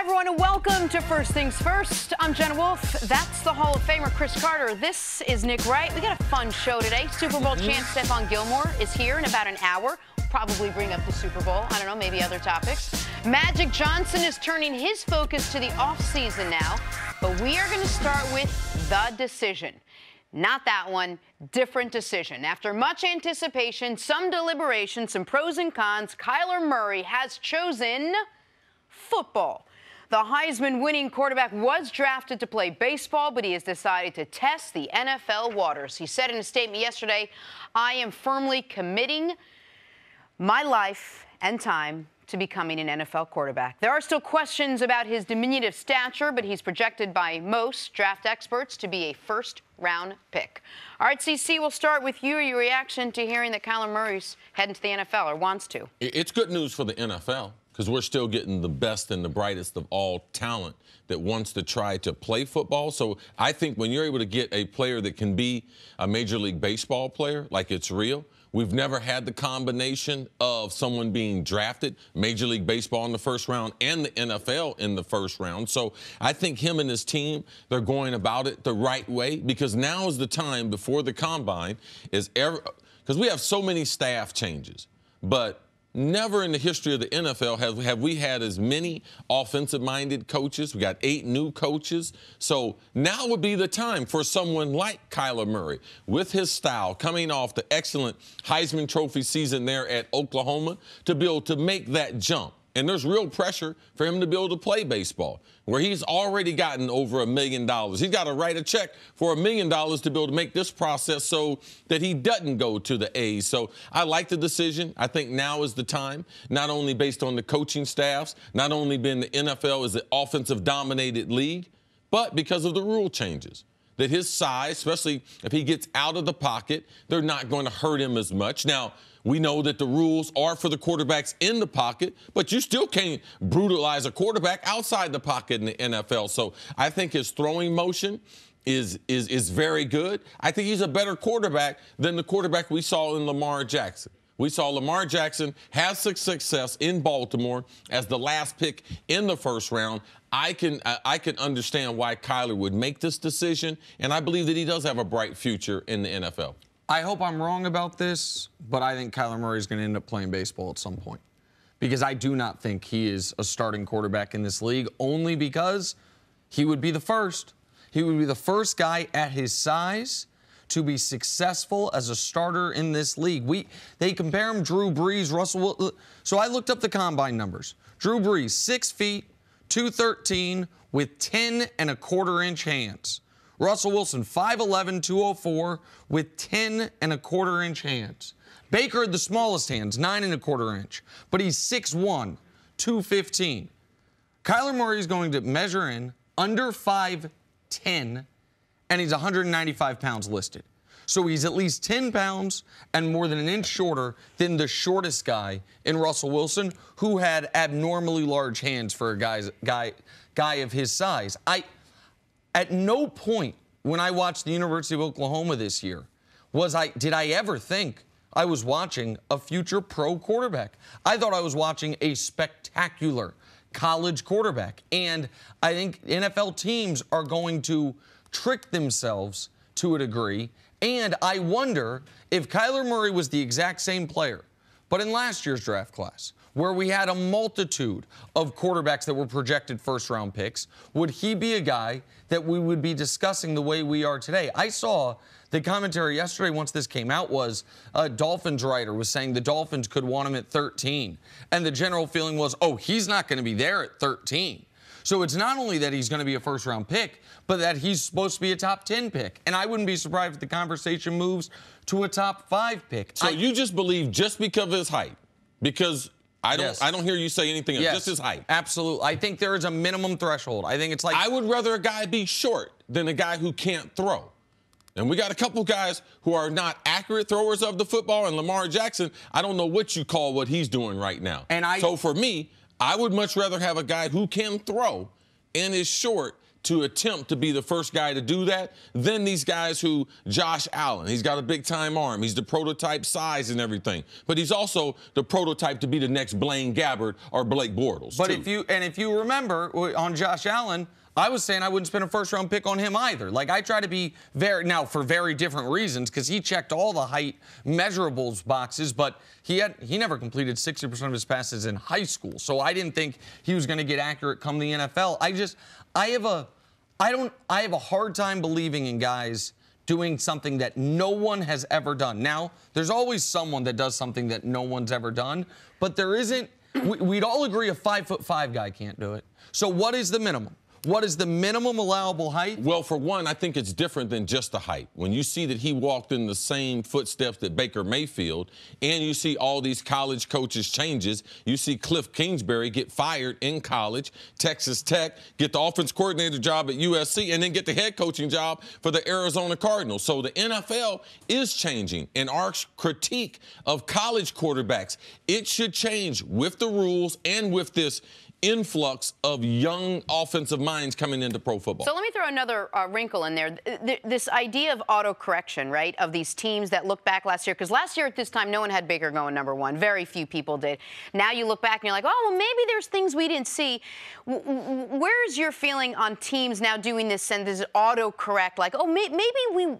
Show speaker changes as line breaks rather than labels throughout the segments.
everyone, and welcome to First Things First. I'm Jenna Wolfe. That's the Hall of Famer, Cris Carter. This is Nick Wright. We got a fun show today. Super Bowl champ STEPHON Gilmore is here in about an hour. We'll probably bring up the Super Bowl. I don't know, maybe other topics. Magic Johnson is turning his focus to the offseason now, but we are going to start with the decision. Not that one, different decision. After much anticipation, some deliberation, some pros and cons, Kyler Murray has chosen football. The Heisman-winning quarterback was drafted to play baseball, but he has decided to test the NFL waters. He said in a statement yesterday, "I am firmly committing my life and time to becoming an NFL quarterback." There are still questions about his diminutive stature, but he's projected by most draft experts to be a first-round pick. All right, CC, we'll start with you. Your reaction to hearing that Kyler Murray's heading to the NFL or wants to.
It's good news for the NFL because we're still getting the best and the brightest of all talent that wants to try to play football. So I think when you're able to get a player that can be a Major League Baseball player, like it's real. We've never had the combination of someone being drafted, Major League Baseball in the first round and the NFL in the first round. So I think him and his team, they're going about it the right way because now is the time before the combine because we have so many staff changes. But never in the history of the NFL have we had as many offensive-minded coaches. We got 8 new coaches. So now would be the time for someone like Kyler Murray, with his style, coming off the excellent Heisman Trophy season there at Oklahoma, to be able to make that jump. And there's real pressure for him to be able to play baseball, where he's already gotten over $1 million. He's got to write a check for $1 million to be able to make this process so that he doesn't go to the A's. So I like the decision. I think now is the time, not only based on the coaching staffs, not only being the NFL is an offensive-dominated league, but because of the rule changes. That his size, especially if he gets out of the pocket, they're not going to hurt him as much. Now, we know that the rules are for the quarterbacks in the pocket, but you still can't brutalize a quarterback outside the pocket in the NFL. So I think his throwing motion is very good. I think he's a better quarterback than the quarterback we saw in Lamar Jackson. We saw Lamar Jackson have success in Baltimore as the last pick in the first round. I can understand why Kyler would make this decision, and I believe that he does have a bright future in the NFL.
I hope I'm wrong about this, but I think Kyler Murray is going to end up playing baseball at some point because I do not think he is a starting quarterback in this league, only because he would be the first. He would be the first guy at his size to be successful as a starter in this league. They compare him, Drew Brees, Russell Wilson. So I looked up the combine numbers. Drew Brees, 6 feet, 213 with 10 1/4 inch hands. Russell Wilson, 5'11", 204 with 10 1/4 inch hands. Baker had the smallest hands, 9 1/4 inch, but he's 6'1", 215. Kyler Murray is going to measure in under 5'10", and he's 195 pounds listed. So he's at least 10 pounds and more than an inch shorter than the shortest guy in Russell Wilson, who had abnormally large hands for a guy of his size. At no point when I watched the University of Oklahoma this year did I ever think I was watching a future pro quarterback. I thought I was watching a spectacular college quarterback. And I think NFL teams are going to trick themselves to a degree. And I wonder if Kyler Murray was the exact same player, but in last year's draft class, where we had a multitude of quarterbacks that were projected first-round picks, would he be a guy that we would be discussing the way we are today? I saw the commentary yesterday once this came out was a Dolphins writer was saying the Dolphins could want him at 13. And the general feeling was, oh, he's not going to be there at 13. So it's not only that he's going to be a first-round pick, but that he's supposed to be a top 10 pick. And I wouldn't be surprised if the conversation moves to a top 5 pick.
So you just believe just because of his height, because I don't hear you say anything else, just his height.
Absolutely. I think there is a minimum threshold. I think it's like,
I would rather a guy be short than a guy who can't throw. And we got a couple guys who are not accurate throwers of the football, and Lamar Jackson, I don't know what you call what he's doing right now. So for me, I would much rather have a guy who can throw and is short to attempt to be the first guy to do that than these guys who, Josh Allen, he's got a big-time arm. He's the prototype size and everything. But he's also the prototype to be the next Blaine Gabbert or Blake Bortles,
But
too.
if you remember, on Josh Allen, I was saying I wouldn't spend a first-round pick on him either. Like, I try to be for very different reasons, because he checked all the height measurables boxes, but he never completed 60% of his passes in high school. So I didn't think he was going to get accurate come the NFL. I have a hard time believing in guys doing something that no one has ever done. Now, there's always someone that does something that no one's ever done, but there isn't. We'd all agree a 5'5" guy can't do it. So what is the minimum? What is the minimum allowable height?
Well, for one, I think it's different than just the height. When you see that he walked in the same footsteps that Baker Mayfield, and you see all these college coaches changes, you see Cliff Kingsbury get fired in college, Texas Tech, get the offense coordinator job at USC, and then get the head coaching job for the Arizona Cardinals. So the NFL is changing, and our critique of college quarterbacks, it should change with the rules and with this influx of young offensive minds coming into pro football.
So let me throw another wrinkle in there. This idea of autocorrection, right, of these teams that look back last year, because last year at this time, no one had Baker going #1. Very few people did. Now you look back and you're like, oh, well, maybe there's things we didn't see. Where's your feeling on teams now doing this and this autocorrect? Like, oh, maybe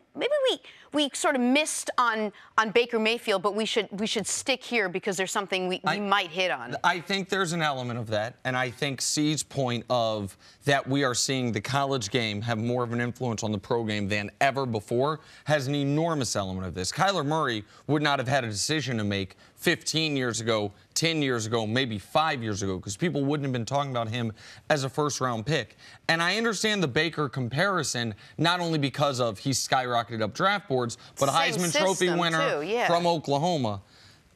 we sort of missed on Baker Mayfield, but we should stick here because there's something we might hit on.
I think there's an element of that, and I think C's point of that we are seeing the college game have more of an influence on the pro game than ever before has an enormous element of this. Kyler Murray would not have had a decision to make 15 years ago, 10 years ago, maybe 5 years ago, because people wouldn't have been talking about him as a first-round pick. And I understand the Baker comparison, not only because of he skyrocketed up draft boards, but a Heisman Trophy winner from Oklahoma.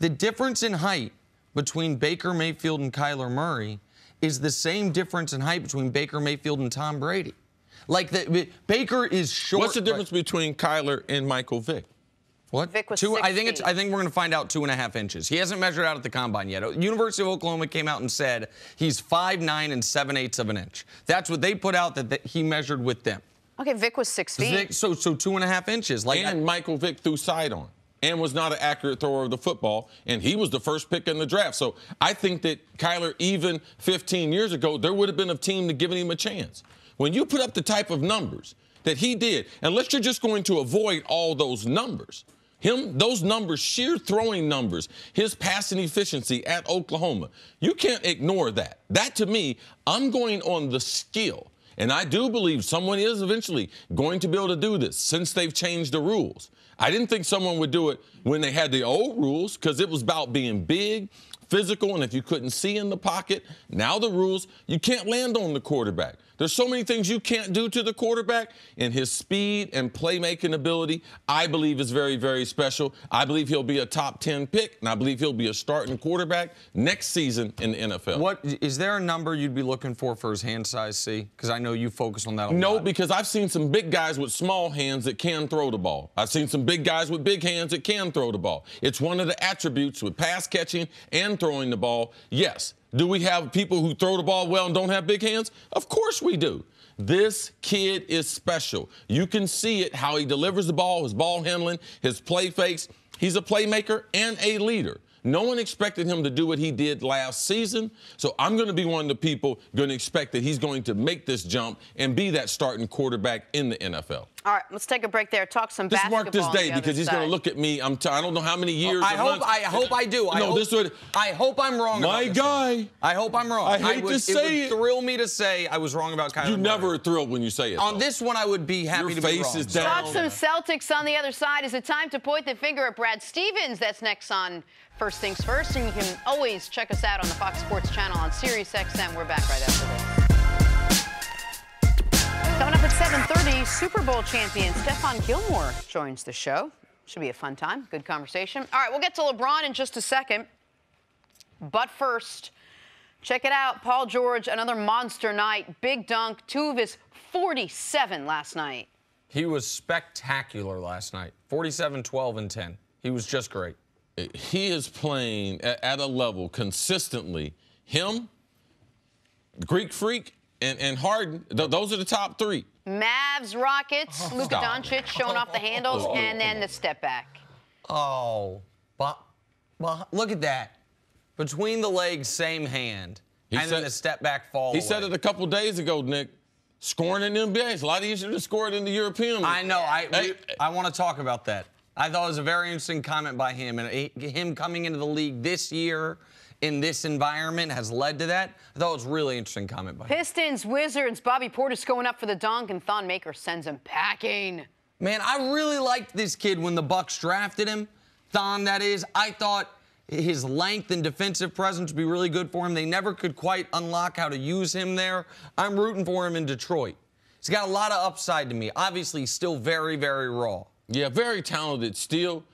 The difference in height between Baker Mayfield and Kyler Murray is the same difference in height between Baker Mayfield and Tom Brady. Like, Baker is short.
What's the difference between Kyler and Michael Vick?
What?
Vic was
I think we're going to find out 2.5 inches. He hasn't measured out at the combine yet. University of Oklahoma came out and said he's 5'9" and 7/8 of an inch. That's what they put out that he measured with them.
Okay, Vic was 6 feet.
Vic, so 2.5 inches.
And Michael Vick threw sidearm and was not an accurate thrower of the football, and he was the first pick in the draft. So I think that Kyler, even 15 years ago, there would have been a team to giving him a chance. When you put up the type of numbers that he did, unless you're just going to avoid all those numbers, those numbers, sheer throwing numbers, his passing efficiency at Oklahoma, you can't ignore that. That, to me, I'm going on the skill. And I do believe someone is eventually going to be able to do this since they've changed the rules. I didn't think someone would do it when they had the old rules because it was about being big, physical, and if you couldn't see in the pocket, now the rules, you can't land on the quarterback. There's so many things you can't do to the quarterback, and his speed and playmaking ability, I believe, is very, very special. I believe he'll be a top 10 pick, and I believe he'll be a starting quarterback next season in the NFL.
Is there a number you'd be looking for his hand size, C? Because I know you focus on that a lot.
No, because I've seen some big guys with small hands that can throw the ball. I've seen some big guys with big hands that can throw the ball. It's one of the attributes with pass catching and throwing the ball. Yes. Do we have people who throw the ball well and don't have big hands? Of course we do. This kid is special. You can see it, how he delivers the ball, his ball handling, his play fakes. He's a playmaker and a leader. No one expected him to do what he did last season, so I'm going to be one of the people going to expect that he's going to make this jump and be that starting quarterback in the NFL.
All right, let's take a break there. Talk some basketball.
Just mark this day because he's going to look at me. I don't know how many years.
I hope I do. I hope I'm wrong.
My guy.
I hope I'm wrong.
I hate to say it.
It would thrill me to say I was wrong about Kyler Murray.
You never are thrilled when you say it.
On this one, I would be happy to be wrong.
Your face is down.
Talk some Celtics on the other side. Is it time to point the finger at Brad Stevens? That's next on First Things First, and you can always check us out on the Fox Sports channel on Sirius XM. We're back right after this. Coming up at 7:30, Super Bowl champion STEPHON Gilmore joins the show. Should be a fun time. Good conversation. All right, we'll get to LeBron in just a second. But first, check it out. Paul George, another monster night. Big dunk, 2 of his 47 last night.
He was spectacular last night. 47, 12, and 10. He was just great.
He is playing at a level consistently. Him, Greek Freak, and Harden. Those are the top three.
Mavs, Rockets, Luka Doncic showing off the handles, and then the step back.
Oh, but look at that. Between the legs, same hand. Then the step back fall.
He
away.
said it a couple days ago, Nick. Scoring in the NBA is a lot easier to score it in the European League.
I know. I want to talk about that. I thought it was a very interesting comment by him, and him coming into the league this year in this environment has led to that. I thought it was a really interesting comment by him.
Pistons, Wizards, Bobby Portis going up for the dunk, and Thon Maker sends him packing.
Man, I really liked this kid when the Bucks drafted him. Thon, that is. I thought his length and defensive presence would be really good for him. They never could quite unlock how to use him there. I'm rooting for him in Detroit. He's got a lot of upside to me. Obviously, still very, very raw.
Yeah, very talented still.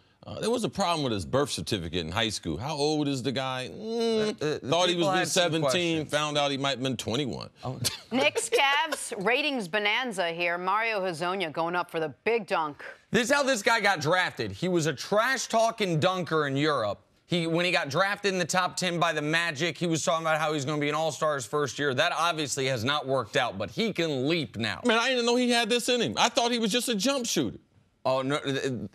There was a problem with his birth certificate in high school. How old is the guy? Thought he was 17, found out he might have been 21. Oh.
Knicks, Cavs, ratings bonanza here. Mario Hezonja going up for the big dunk.
This is how this guy got drafted. He was a trash-talking dunker in Europe. When he got drafted in the top 10 by the Magic, he was talking about how he's going to be an all-star his first year. That obviously has not worked out, but he can leap now.
Man, I didn't know he had this in him. I thought he was just a jump shooter.
Oh, no,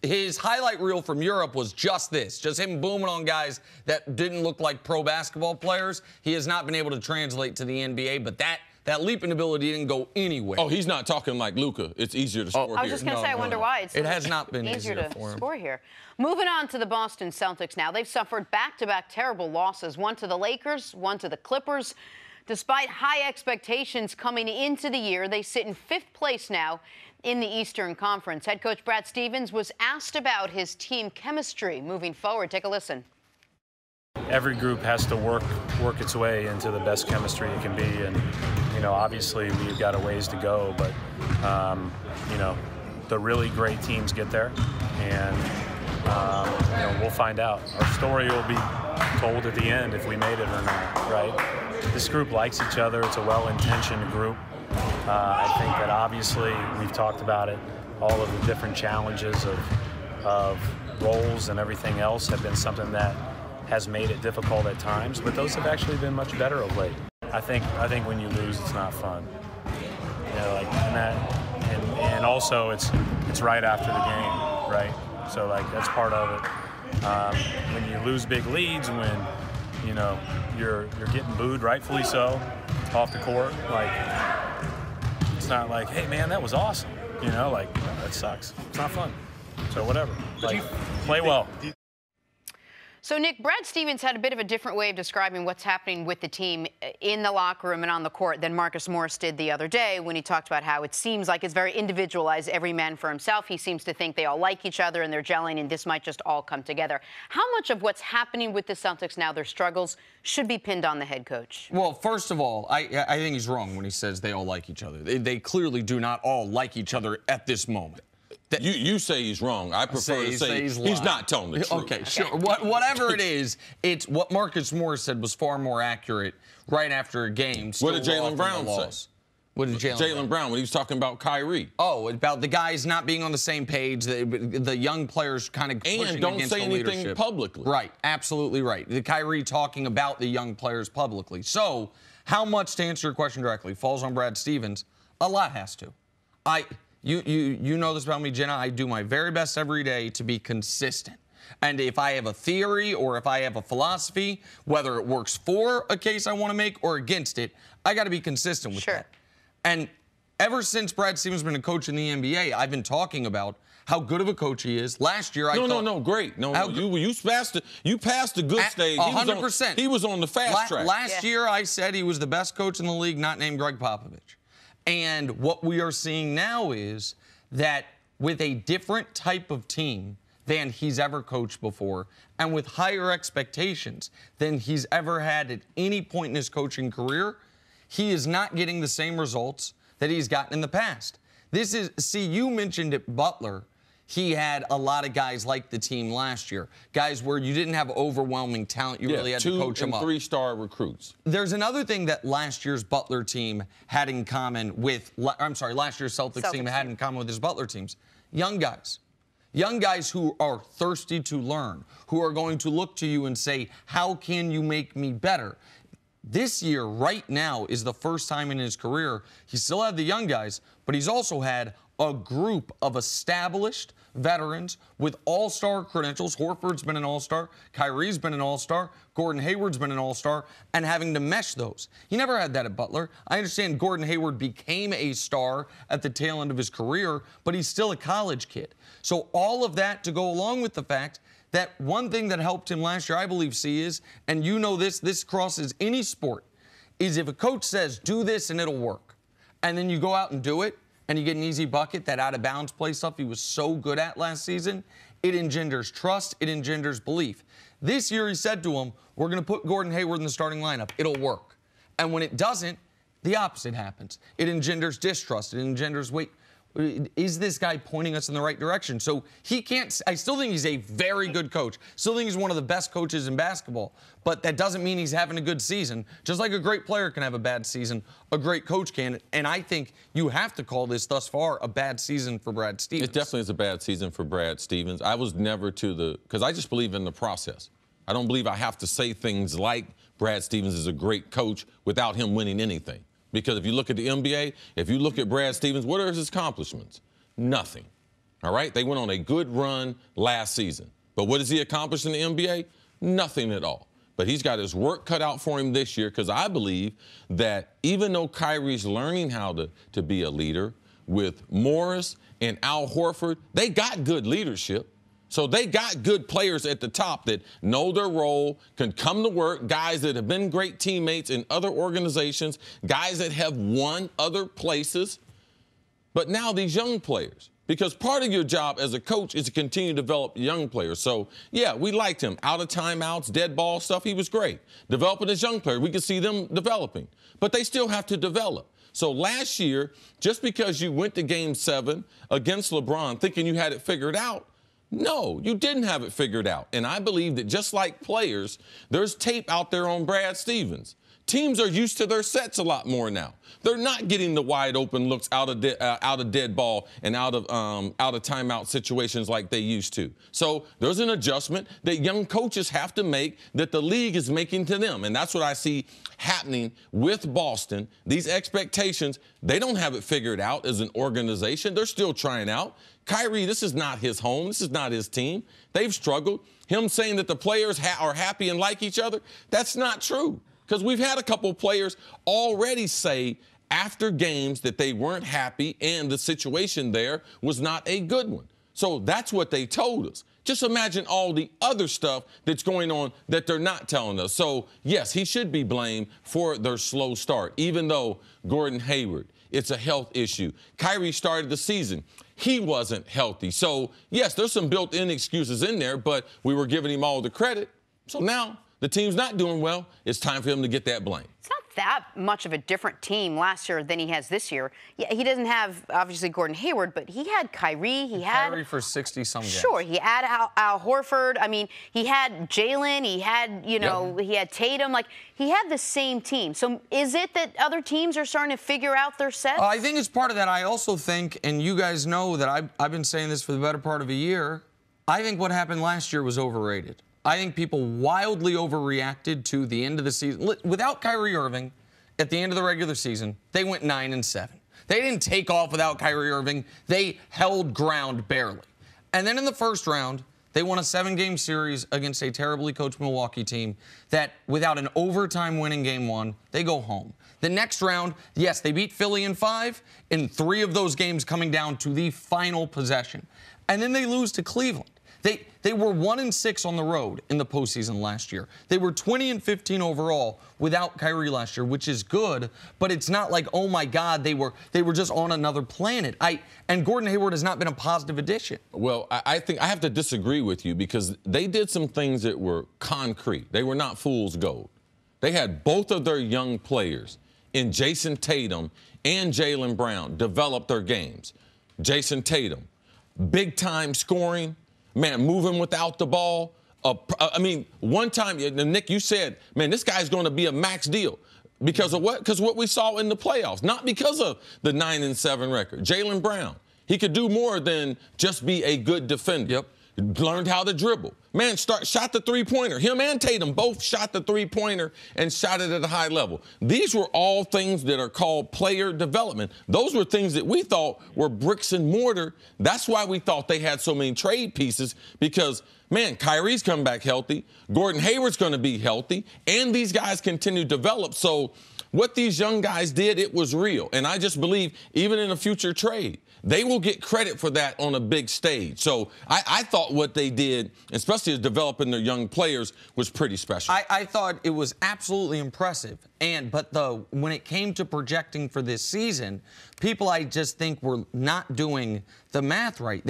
his highlight reel from Europe was just this, just him booming on guys that didn't look like pro basketball players. He has not been able to translate to the NBA, but that leaping ability didn't go anywhere.
Oh, he's not talking like Luka. It's easier to score here.
I was just going to say, I wonder why.
It has not been
easier
to
for him. Score here. Moving on to the Boston Celtics now. They've suffered back-to-back terrible losses, one to the Lakers, one to the Clippers. Despite high expectations coming into the year, they sit in 5th place now in the Eastern Conference. Head coach Brad Stevens was asked about his team chemistry moving forward. Take a listen.
Every group has to work its way into the best chemistry it can be, and obviously we've got a ways to go, but the really great teams get there, and we'll find out. Our story will be told at the end if we made it or not, right? This group likes each other. It's a well-intentioned group. I think that obviously we've talked about it. All of the different challenges of roles and everything else have been something that has made it difficult at times, but those have actually been much better of late. I think when you lose, it's not fun. And also it's right after the game, right? So that's part of it. When you lose big leads, when you're getting booed, rightfully so, off the court, it's not like, hey man, that was awesome. That sucks. It's not fun. So whatever. Play well.
So, Nick, Brad Stevens had a bit of a different way of describing what's happening with the team in the locker room and on the court than Marcus Morris did the other day when he talked about how it seems like it's very individualized, every man for himself. He seems to think they all like each other and they're gelling and this might just all come together. How much of what's happening with the Celtics now, their struggles, should be pinned on the head coach?
Well, first of all, I think he's wrong when he says they all like each other. They clearly do not all like each other at this moment.
You say he's wrong. I prefer to say he's not telling the truth.
Okay, sure. Whatever it is, it's what Marcus Morris said was far more accurate right after a game.
What did Jaylen Brown say?
What did
Jaylen Brown when he was talking about Kyrie?
Oh, about the guys not being on the same page, the young players kind of pushing against the leadership.
And don't say anything publicly.
Right, absolutely right. The Kyrie talking about the young players publicly. So, how much, to answer your question directly, falls on Brad Stevens? A lot has to. You know this about me, Jenna. I do my very best every day to be consistent. And if I have a theory or if I have a philosophy, whether it works for a case I want to make or against it, I got to be consistent with that. And ever since Brad Stevens has been a coach in the NBA, I've been talking about how good of a coach he is. Last year,
great. You passed the good stage.
100%.
He was on the fast track.
Last year, I said he was the best coach in the league, not named Greg Popovich. And what we are seeing now is that with a different type of team than he's ever coached before, and with higher expectations than he's ever had at any point in his coaching career, he is not getting the same results that he's gotten in the past. You mentioned it, Butler. He had a lot of guys like the team last year, guys where you didn't have overwhelming talent. You really had to coach them up.
2- and 3-star recruits.
There's another thing that last year's Butler team had in common with, last year's Celtics team had in common with his Butler teams. Young guys. Young guys who are thirsty to learn, who are going to look to you and say, how can you make me better? This year, right now, is the first time in his career he still had the young guys, but he's also had a group of established veterans with all-star credentials. Horford's been an all-star, Kyrie's been an all-star, Gordon Hayward's been an all-star, and having to mesh those. He never had that at Butler. I understand Gordon Hayward became a star at the tail end of his career, but he's still a college kid. So all of that to go along with the fact that one thing that helped him last year, I believe, is, and you know this crosses any sport, is if a coach says, do this and it'll work, and then you go out and do it, and you get an easy bucket, that out-of-bounds play stuff he was so good at last season, it engenders trust, it engenders belief. This year he said to him, we're going to put Gordon Hayward in the starting lineup. It'll work. And when it doesn't, the opposite happens. It engenders distrust. It engenders, wait, is this guy pointing us in the right direction? So he can't, I still think he's a very good coach. Still think he's one of the best coaches in basketball. But that doesn't mean he's having a good season. Just like a great player can have a bad season, a great coach can. And I think you have to call this thus far a bad season for Brad Stevens.
It definitely is a bad season for Brad Stevens. I was never because I just believe in the process. I don't believe I have to say things like Brad Stevens is a great coach without him winning anything. Because if you look at the NBA, if you look at Brad Stevens, what are his accomplishments? Nothing. All right? They went on a good run last season. But what has he accomplished in the NBA? Nothing at all. But he's got his work cut out for him this year because I believe that even though Kyrie's learning how to be a leader, with Morris and Al Horford, they got good leadership. So they got good players at the top that know their role, can come to work, guys that have been great teammates in other organizations, guys that have won other places. But now these young players, because part of your job as a coach is to continue to develop young players. So, yeah, we liked him. Out of timeouts, dead ball stuff, he was great. Developing as young players, we could see them developing. But they still have to develop. So last year, just because you went to Game 7 against LeBron thinking you had it figured out, no, you didn't have it figured out. And I believe that just like players, there's tape out there on Brad Stevens. Teams are used to their sets a lot more now. They're not getting the wide open looks out of dead ball and out of timeout situations like they used to. So there's an adjustment that young coaches have to make that the league is making to them. And that's what I see happening with Boston. These expectations, they don't have it figured out as an organization. They're still trying out. Kyrie, this is not his home. This is not his team. They've struggled. Him saying that the players are happy and like each other, that's not true. Because we've had a couple of players already say after games that they weren't happy and the situation there was not a good one. So that's what they told us. Just imagine all the other stuff that's going on that they're not telling us. So, yes, he should be blamed for their slow start, even though Gordon Hayward, it's a health issue. Kyrie started the season. He wasn't healthy. So, yes, there's some built-in excuses in there, but we were giving him all the credit. So now the team's not doing well. It's time for him to get that blame.
It's not that much of a different team last year than he has this year. Yeah, he doesn't have, obviously, Gordon Hayward, but he had Kyrie. He had
Kyrie for 60-some games.
Sure, he had Al Horford. I mean, he had Jalen. He had, he had Tatum. Like, he had the same team. So is it that other teams are starting to figure out their sets?
I think it's part of that. I also think, and you guys know that I've been saying this for the better part of a year, I think what happened last year was overrated. I think people wildly overreacted to the end of the season. Without Kyrie Irving, at the end of the regular season, they went 9-7. They didn't take off without Kyrie Irving. They held ground barely. And then in the first round, they won a 7-game series against a terribly coached Milwaukee team that, without an overtime win in Game 1, they go home. The next round, yes, they beat Philly in 5, in 3 of those games coming down to the final possession. And then they lose to Cleveland. They were 1-6 on the road in the postseason last year. They were 20-15 overall without Kyrie last year, which is good, but it's not like, oh my God, they were just on another planet. And Gordon Hayward has not been a positive addition.
Well, I think I have to disagree with you because they did some things that were concrete. They were not fool's gold. They had both of their young players in Jason Tatum and Jaylen Brown develop their games. Jason Tatum, big-time scoring, man, moving without the ball. I mean, one time, Nick, you said, man, this guy's going to be a max deal. Because of what? Because what we saw in the playoffs, not because of the 9-7 record. Jaylen Brown, he could do more than just be a good defender.
Yep.
learned how to dribble. Man, shot the three-pointer. Him and Tatum both shot the three-pointer and shot it at a high level. These were all things that are called player development. Those were things that we thought were bricks and mortar. That's why we thought they had so many trade pieces because, man, Kyrie's come back healthy. Gordon Hayward's going to be healthy. And these guys continue to develop. So what these young guys did, it was real. And I just believe even in a future trade, they will get credit for that on a big stage. So I thought what they did, especially as developing their young players, was pretty special.
I thought it was absolutely impressive. But when it came to projecting for this season, people I just think were not doing the math right.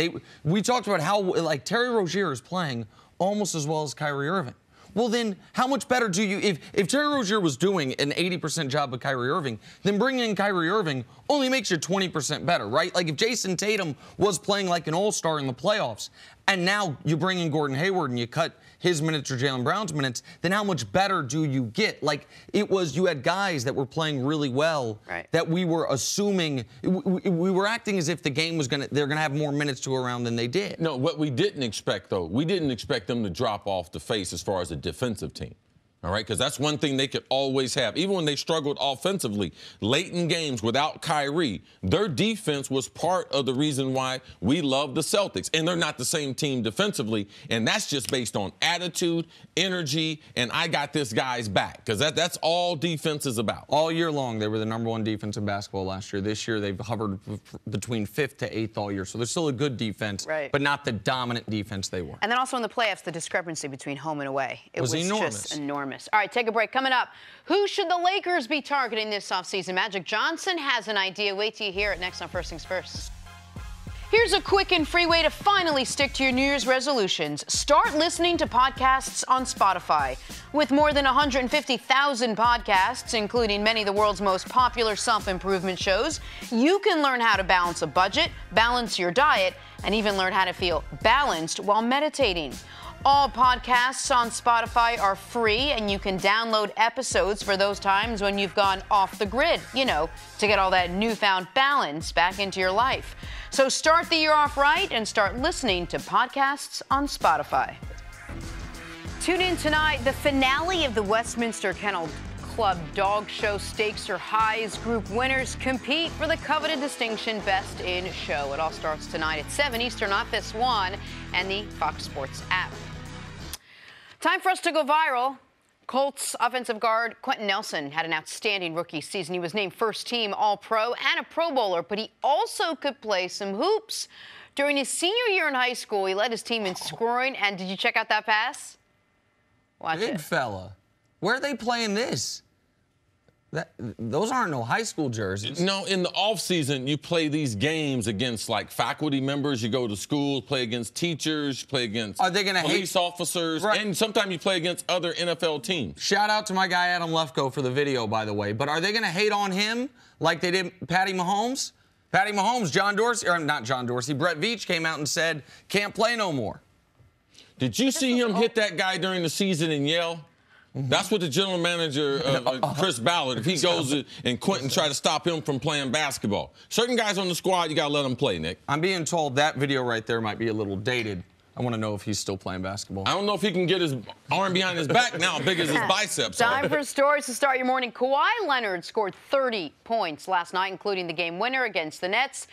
We talked about how like Terry Rozier is playing almost as well as Kyrie Irving. Well, then how much better do you, if Terry Rozier was doing an 80% job with Kyrie Irving, then bringing in Kyrie Irving only makes you 20% better, right? Like if Jason Tatum was playing like an all-star in the playoffs, and now you bring in Gordon Hayward and you cut his minutes or Jaylen Brown's minutes, then how much better do you get? Like you had guys that were playing really well that we were assuming, we were acting as if the game was they're gonna have more minutes to go around than they did.
No, what we didn't expect though, we didn't expect them to drop off the face as far as a defensive team. All right, because that's one thing they could always have. Even when they struggled offensively, late in games without Kyrie, their defense was part of the reason why we love the Celtics. And they're not the same team defensively, and that's just based on attitude, energy, and I got this guy's back, because that's all defense is about.
All year long, they were the #1 defense in basketball last year. This year, they've hovered between 5th to 8th all year. So they're still a good defense, but not the dominant defense they were.
And then also in the playoffs, the discrepancy between home and away. It was
enormous.
Just enormous. All right, take a break. Coming up, who should the Lakers be targeting this offseason? Magic Johnson has an idea. Wait till you hear it next on First Things First. Here's a quick and free way to finally stick to your New Year's resolutions. Start listening to podcasts on Spotify. With more than 150,000 podcasts, including many of the world's most popular self-improvement shows, you can learn how to balance a budget, balance your diet, and even learn how to feel balanced while meditating. All podcasts on Spotify are free, and you can download episodes for those times when you've gone off the grid, you know, to get all that newfound balance back into your life. So start the year off right and start listening to podcasts on Spotify. Tune in tonight, the finale of the Westminster Kennel Club Dog Show Stakes or Highs. Group winners compete for the coveted distinction Best in Show. It all starts tonight at 7 Eastern on FS 1 and the Fox Sports app. Time for us to go viral. Colts offensive guard Quentin Nelson had an outstanding rookie season. He was named first-team All-Pro and a Pro Bowler, but he also could play some hoops. During his senior year in high school, he led his team in scoring, and did you check out that pass? Watch it.
Big fella. Where are they playing this? Those aren't no high school jerseys.
No, in the offseason, you play these games against, like, faculty members. You go to school, play against teachers, play against police officers, and sometimes you play against other NFL teams.
Shout out to my guy Adam Lefko for the video, by the way. But are they going to hate on him like they did Patty Mahomes? Patty Mahomes, John Dorsey, or not John Dorsey, Brett Veach came out and said, can't play no more.
Did you see him hit that guy during the season and yell? That's what the general manager, Chris Ballard, if he goes and Quentin try to stop him from playing basketball. Certain guys on the squad, you got to let them play, Nick.
I'm being told that video right there might be a little dated. I want to know if he's still playing basketball.
I don't know if he can get his arm behind his back now, big as his biceps are.
Time for stories to start your morning. Kawhi Leonard scored 30 points last night, including the game winner against the Nets.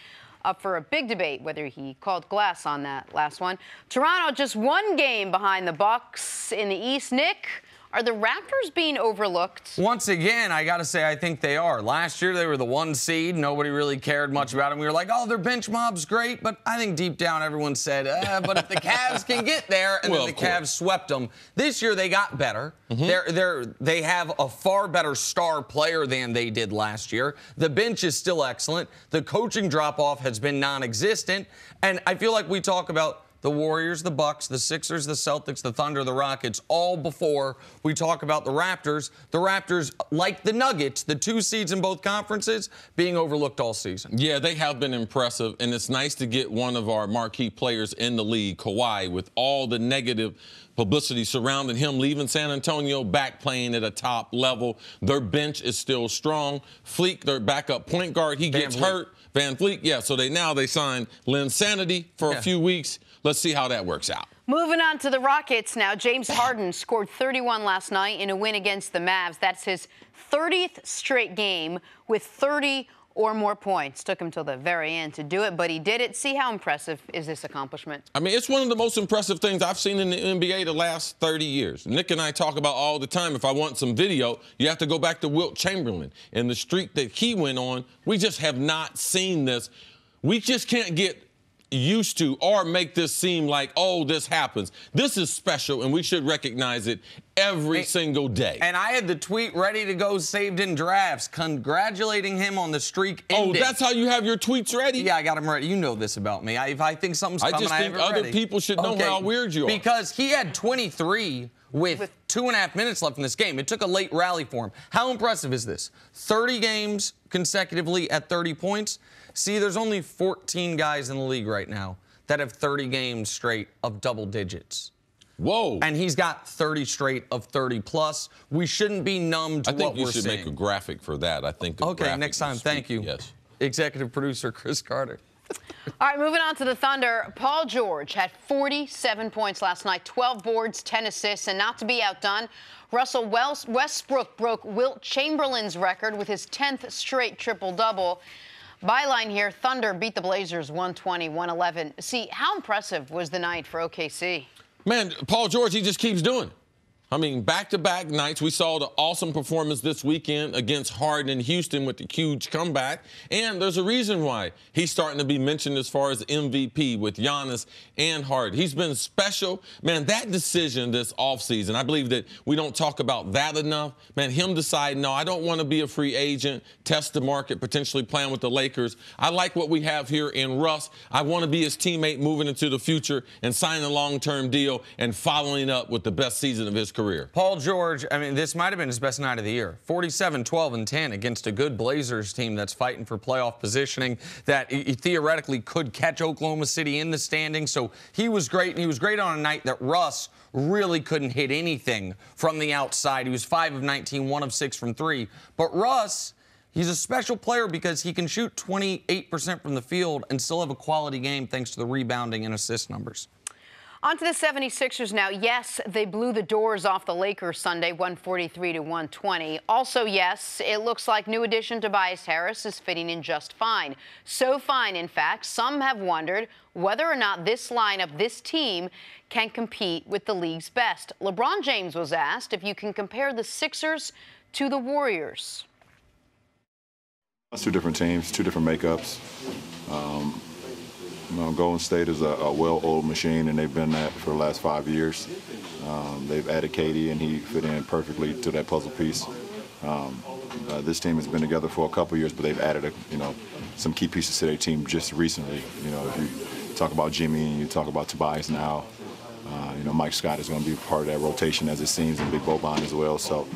Up for a big debate whether he called glass on that last one. Toronto just one game behind the Bucks in the East. Nick, are the Raptors being overlooked?
Once again, I got to say, I think they are. Last year, they were the 1 seed. Nobody really cared much about them. We were like, oh, their bench mob's great. But I think deep down, everyone said, but if the Cavs can get there, and then the Cavs swept them. This year, they got better. They have a far better star player than they did last year. The bench is still excellent. The coaching drop-off has been non-existent. And I feel like we talk about the Warriors, the Bucks, the Sixers, the Celtics, the Thunder, the Rockets, all before we talk about the Raptors. The Raptors, like the Nuggets, the 2 seeds in both conferences, being overlooked all season.
Yeah, they have been impressive, and it's nice to get one of our marquee players in the league, Kawhi, with all the negative publicity surrounding him leaving San Antonio, back playing at a top level. Their bench is still strong. Fleek, their backup point guard, he gets hurt. Van Fleet, yeah, so they signed Lynn Sanity for a few weeks. let's see how that works out.
Moving on to the Rockets now. James Harden scored 31 last night in a win against the Mavs. That's his 30th straight game with 30 or more points. Took him till the very end to do it, but he did it. See how impressive is this accomplishment?
I mean, it's one of the most impressive things I've seen in the NBA the last 30 years. Nick and I talk about all the time, if I want some video, you have to go back to Wilt Chamberlain and the streak that he went on. We just have not seen this. We just can't get used to or make this seem like, oh, this happens. This is special, and we should recognize it every single day.
And I had the tweet ready to go, saved in drafts, congratulating him on the streak ending.
Oh, that's how you have your tweets ready?
Yeah, I got them ready. You know this about me. If I think something's coming,
I think other people should know how weird you are.
Because he had 23 with 2.5 minutes left in this game. It took a late rally for him. How impressive is this? 30 games consecutively at 30 points. See, there's only 14 guys in the league right now that have 30 games straight of double digits.
Whoa.
And he's got 30 straight of 30-plus. We shouldn't be numb to what we're seeing.
I think you should make a graphic for that. I think
okay, next time. Thank you.
Yes.
Executive producer Cris Carter.
All right, moving on to the Thunder. Paul George had 47 points last night, 12 boards, 10 assists, and not to be outdone, Russell Westbrook broke Wilt Chamberlain's record with his 10th straight triple-double. Byline here, Thunder beat the Blazers 120-111. See, how impressive was the night for OKC?
Man, Paul George, he just keeps doing it. I mean, back-to-back nights. We saw the awesome performance this weekend against Harden in Houston with the huge comeback. And there's a reason why he's starting to be mentioned as far as MVP with Giannis and Harden. He's been special. Man, that decision this offseason, I believe that we don't talk about that enough. Man, him deciding, no, I don't want to be a free agent, test the market, potentially playing with the Lakers. I like what we have here in Russ. I want to be his teammate moving into the future and signing a long-term deal and following up with the best season of his career.
Paul George, I mean, this might have been his best night of the year. 47, 12, and 10 against a good Blazers team that's fighting for playoff positioning that he theoretically could catch Oklahoma City in the standings. So he was great, and he was great on a night that Russ really couldn't hit anything from the outside. He was 5 of 19, 1 of 6 from 3. But Russ, he's a special player because he can shoot 28% from the field and still have a quality game thanks to the rebounding and assist numbers.
On to the 76ers now. Yes, they blew the doors off the Lakers Sunday, 143-120. Also, yes, it looks like new addition Tobias Harris is fitting in just fine. So fine, in fact, some have wondered whether or not this lineup, this team, can compete with the league's best. LeBron James was asked if you can compare the Sixers to the Warriors.
It's two different teams, two different makeups. Golden State is a well-oiled machine, and they've been that for the last 5 years. They've added KD, and he fit in perfectly to that puzzle piece. This team has been together for a couple years, but they've added, some key pieces to their team just recently. If you talk about Jimmy and you talk about Tobias now, Mike Scott is going to be part of that rotation as it seems, and Big Boban as well. So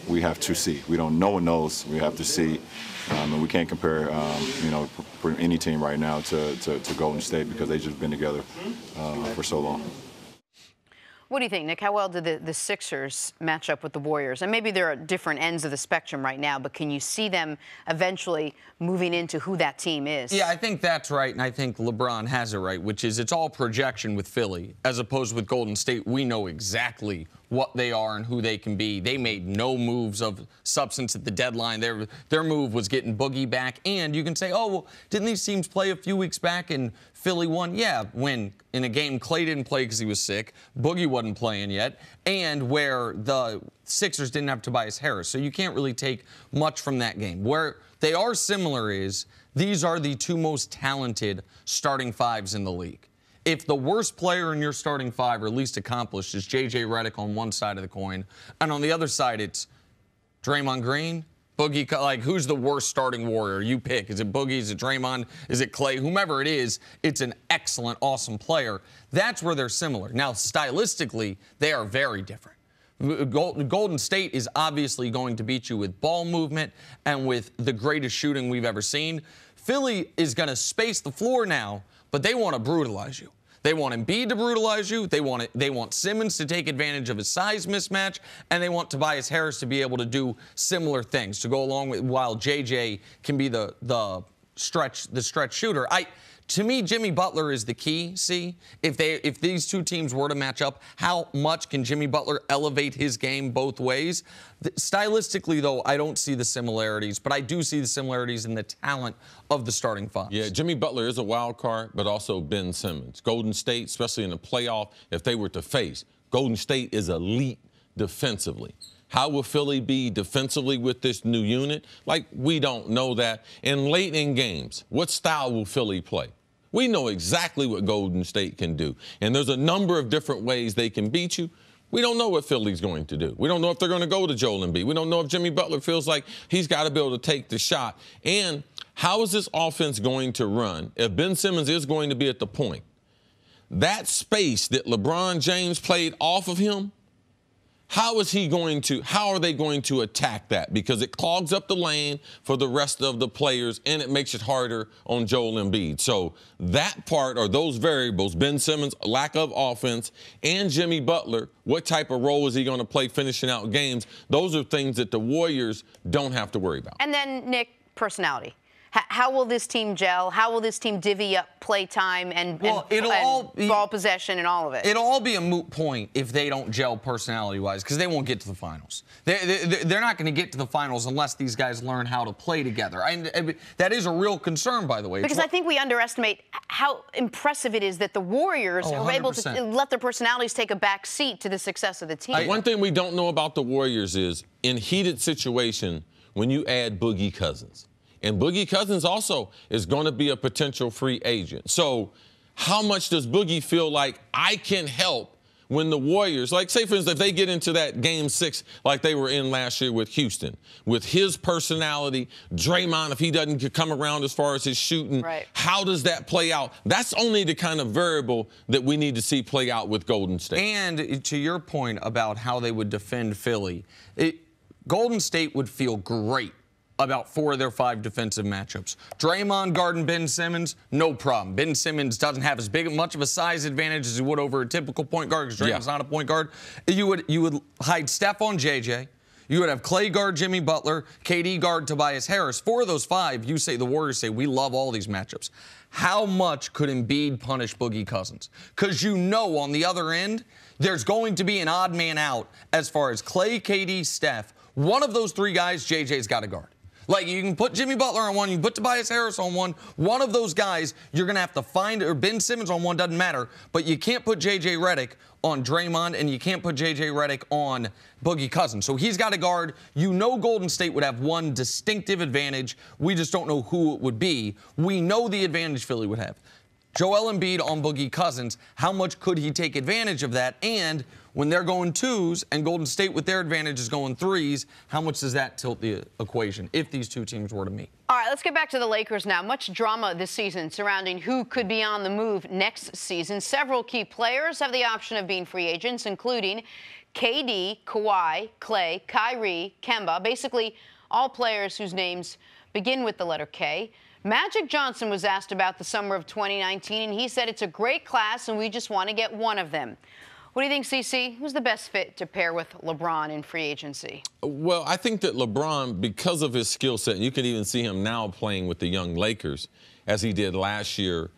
we have to see. No one knows. We have to see. And we can't compare, for any team right now to Golden State because they've just been together for so long.
What do you think, Nick? How well did the Sixers match up with the Warriors? And maybe they're at different ends of the spectrum right now, but can you see them eventually moving into who that team is?
Yeah, I think that's right, and I think LeBron has it right, which is it's all projection with Philly, as opposed with Golden State. We know exactly what they are and who they can be. They made no moves of substance at the deadline. Their move was getting Boogie back. And you can say, oh, well, didn't these teams play a few weeks back and Philly won? Yeah, when in a game Clay didn't play because he was sick, Boogie wasn't playing yet, and where the Sixers didn't have Tobias Harris. So you can't really take much from that game. Where they are similar is these are the two most talented starting fives in the league. If the worst player in your starting five, or least accomplished, is J.J. Redick on one side of the coin, and on the other side it's Draymond Green, Boogie, like who's the worst starting Warrior? You pick. Is it Boogie? Is it Draymond? Is it Clay? Whomever it is, it's an excellent, awesome player. That's where they're similar. Now, stylistically, they are very different. Golden State is obviously going to beat you with ball movement and with the greatest shooting we've ever seen. Philly is going to space the floor now, but they want to brutalize you. They want Embiid to brutalize you. They want Simmons to take advantage of his size mismatch, and they want Tobias Harris to be able to do similar things to go along with while JJ can be the stretch shooter. To me, Jimmy Butler is the key, see? If these two teams were to match up, how much can Jimmy Butler elevate his game both ways? Stylistically, though, I don't see the similarities, but I do see the similarities in the talent of the starting five.
Yeah, Jimmy Butler is a wild card, but also Ben Simmons. Golden State, especially in the playoff, if they were to face, Golden State is elite defensively. How will Philly be defensively with this new unit? Like, we don't know that. And late in games, what style will Philly play? We know exactly what Golden State can do. And there's a number of different ways they can beat you. We don't know what Philly's going to do. We don't know if they're going to go to Joel Embiid. We don't know if Jimmy Butler feels like he's got to be able to take the shot. And how is this offense going to run if Ben Simmons is going to be at the point? That space that LeBron James played off of him, how are they going to attack that? Because it clogs up the lane for the rest of the players, and it makes it harder on Joel Embiid. So that part, or those variables, Ben Simmons, lack of offense, and Jimmy Butler, what type of role is he going to play finishing out games? Those are things that the Warriors don't have to worry about.
And then, Nick, personality. How will this team gel? How will this team divvy up play time and ball possession and all of it?
It'll all be a moot point if they don't gel personality-wise, because they won't get to the finals. They're not going to get to the finals unless these guys learn how to play together. And that is a real concern, by the way.
Because I think we underestimate how impressive it is that the Warriors are able to let their personalities take a back seat to the success of the team.
One thing we don't know about the Warriors is, in heated situation, when you add Boogie Cousins. And Boogie Cousins also is going to be a potential free agent. So how much does Boogie feel like I can help when the Warriors, like, say, for instance, if they get into that Game 6 like they were in last year with Houston, with his personality, Draymond, if he doesn't come around as far as his shooting, how does that play out? That's only the kind of variable that we need to see play out with Golden State.
And to your point about how they would defend Philly, Golden State would feel great about 4 of their 5 defensive matchups. Draymond guarding Ben Simmons, no problem. Ben Simmons doesn't have as much of a size advantage as he would over a typical point guard, because Draymond's not a point guard. You would hide STEPHON JJ. You would have Clay guard Jimmy Butler, KD guard Tobias Harris. 4 of those 5, the Warriors say, we love all these matchups. How much could Embiid punish Boogie Cousins? Because on the other end, there's going to be an odd man out as far as Clay, KD, Steph. One of those 3 guys, JJ's got to guard. Like, you can put Jimmy Butler on one, you can put Tobias Harris on one. One of those guys you're going to have to find, or Ben Simmons on one, doesn't matter. But you can't put J.J. Redick on Draymond, and you can't put J.J. Redick on Boogie Cousins. So he's got to guard. Golden State would have one distinctive advantage. We just don't know who it would be. We know the advantage Philly would have. Joel Embiid on Boogie Cousins, how much could he take advantage of that? And when they're going 2s and Golden State with their advantage is going 3s, how much does that tilt the equation if these two teams were to meet?
All right, let's get back to the Lakers now. Much drama this season surrounding who could be on the move next season. Several key players have the option of being free agents, including KD, Kawhi, Clay, Kyrie, Kemba, basically all players whose names begin with the letter K. Magic Johnson was asked about the summer of 2019, and he said it's a great class, and we just want to get one of them. What do you think, CC? Who's the best fit to pair with LeBron in free agency?
Well, I think that LeBron, because of his skill set, and you can even see him now playing with the young Lakers, as he did last year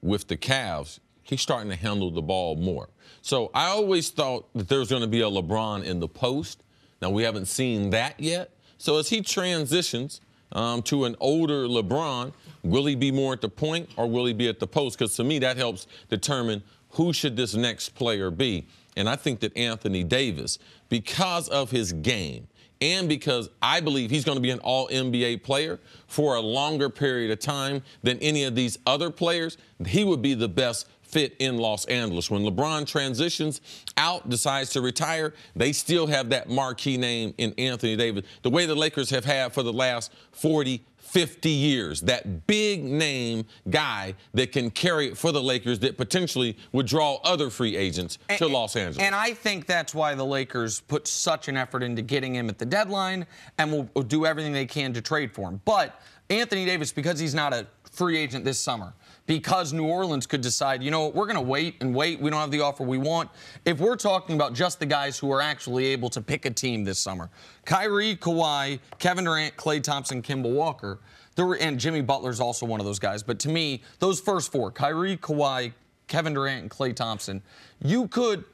with the Cavs, he's starting to handle the ball more. So I always thought that there was going to be a LeBron in the post. Now, we haven't seen that yet. So as he transitions to an older LeBron, will he be more at the point or will he be at the post? Because to me, that helps determine who should this next player be. And I think that Anthony Davis, because of his game and because I believe he's going to be an all-NBA player for a longer period of time than any of these other players, he would be the best fit in Los Angeles. When LeBron transitions out, decides to retire, they still have that marquee name in Anthony Davis, the way the Lakers have had for the last 40, 50 years, that big name guy that can carry it for the Lakers that potentially would draw other free agents to Los Angeles.
And I think that's why the Lakers put such an effort into getting him at the deadline and will do everything they can to trade for him. But Anthony Davis, because he's not a free agent this summer, because New Orleans could decide, you know what, we're going to wait and wait. We don't have the offer we want. If we're talking about just the guys who are actually able to pick a team this summer, Kyrie, Kawhi, Kevin Durant, Klay Thompson, Kemba Walker, and Jimmy Butler's also one of those guys. But to me, those first four, Kyrie, Kawhi, Kevin Durant, and Klay Thompson, you could,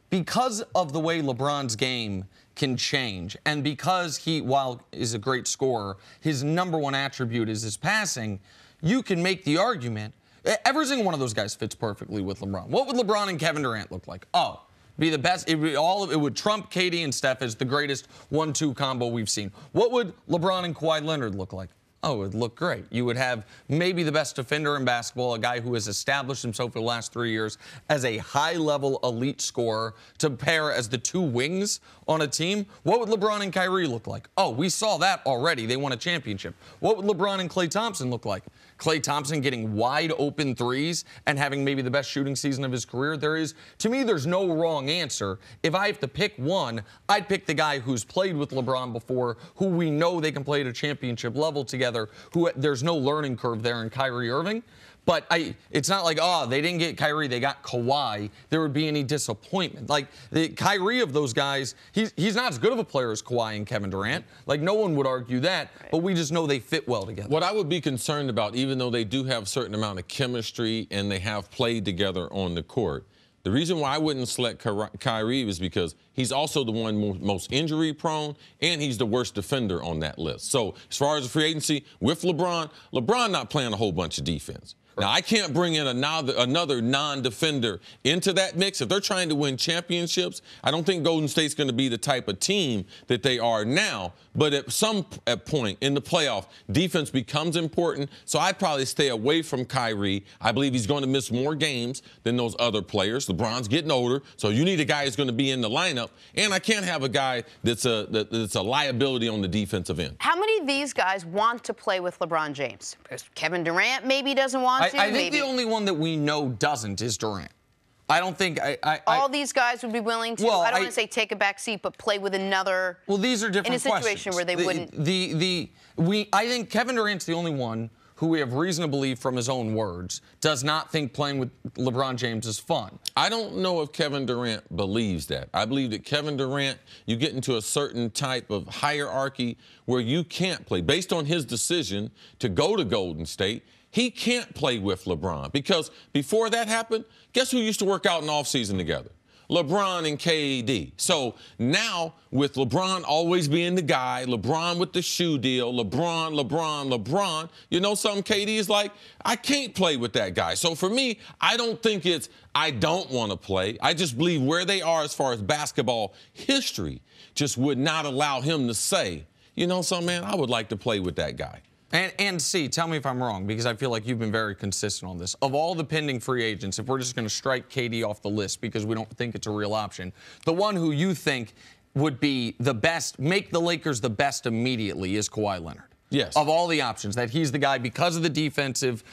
because of the way LeBron's game can change, and because he, while is a great scorer, his number one attribute is his passing, you can make the argument, every single one of those guys fits perfectly with LeBron. What would LeBron and Kevin Durant look like? Oh, be the best. It would trump KD and Steph as the greatest 1-2 combo we've seen. What would LeBron and Kawhi Leonard look like? Oh, it would look great. You would have maybe the best defender in basketball, a guy who has established himself for the last 3 years as a high-level elite scorer to pair as the two wings on a team. What would LeBron and Kyrie look like? Oh, we saw that already. They won a championship. What would LeBron and Klay Thompson look like? Klay Thompson getting wide open threes and having maybe the best shooting season of his career. To me, there's no wrong answer. If I have to pick one, I'd pick the guy who's played with LeBron before, who we know they can play at a championship level together, who there's no learning curve there in Kyrie Irving. But it's not like, oh, they didn't get Kyrie, they got Kawhi. There would be any disappointment. Like, the Kyrie of those guys, he's not as good of a player as Kawhi and Kevin Durant. Like, no one would argue that, but we just know they fit well together.
What I would be concerned about, even though they do have a certain amount of chemistry and they have played together on the court, the reason why I wouldn't select Kyrie is because he's also the one most injury-prone, and he's the worst defender on that list. So as far as the free agency, with LeBron not playing a whole bunch of defense. Now, I can't bring in another non-defender into that mix. If they're trying to win championships, I don't think Golden State's going to be the type of team that they are now. But at some point in the playoff, defense becomes important. So I'd probably stay away from Kyrie. I believe he's going to miss more games than those other players. LeBron's getting older, so you need a guy who's going to be in the lineup. And I can't have a guy that's a liability on the defensive end.
How many of these guys want to play with LeBron James? Because Kevin Durant maybe doesn't want to.
I think the only one that we know doesn't is Durant. I don't think
all these guys would be willing to. Well, I don't want to say take a back seat, but play with another.
Well, these are different
in a situation
questions.
Where they wouldn't.
I think Kevin Durant's the only one who we have reason to believe from his own words does not think playing with LeBron James is fun.
I don't know if Kevin Durant believes that. I believe that Kevin Durant, you get into a certain type of hierarchy where you can't play. Based on his decision to go to Golden State, he can't play with LeBron because before that happened, guess who used to work out in the offseason together? LeBron and KD. So now, with LeBron always being the guy, LeBron with the shoe deal, LeBron, you know something, KD is like, I can't play with that guy. So for me, I don't think it's I don't want to play. I just believe where they are as far as basketball history just would not allow him to say, you know something, man, I would like to play with that guy.
And C, tell me if I'm wrong, because I feel like you've been very consistent on this. Of all the pending free agents, if we're just going to strike KD off the list because we don't think it's a real option, the one who you think would be the best, make the Lakers the best immediately is Kawhi Leonard.
Yes.
Of all the options, that he's the guy because of the defensive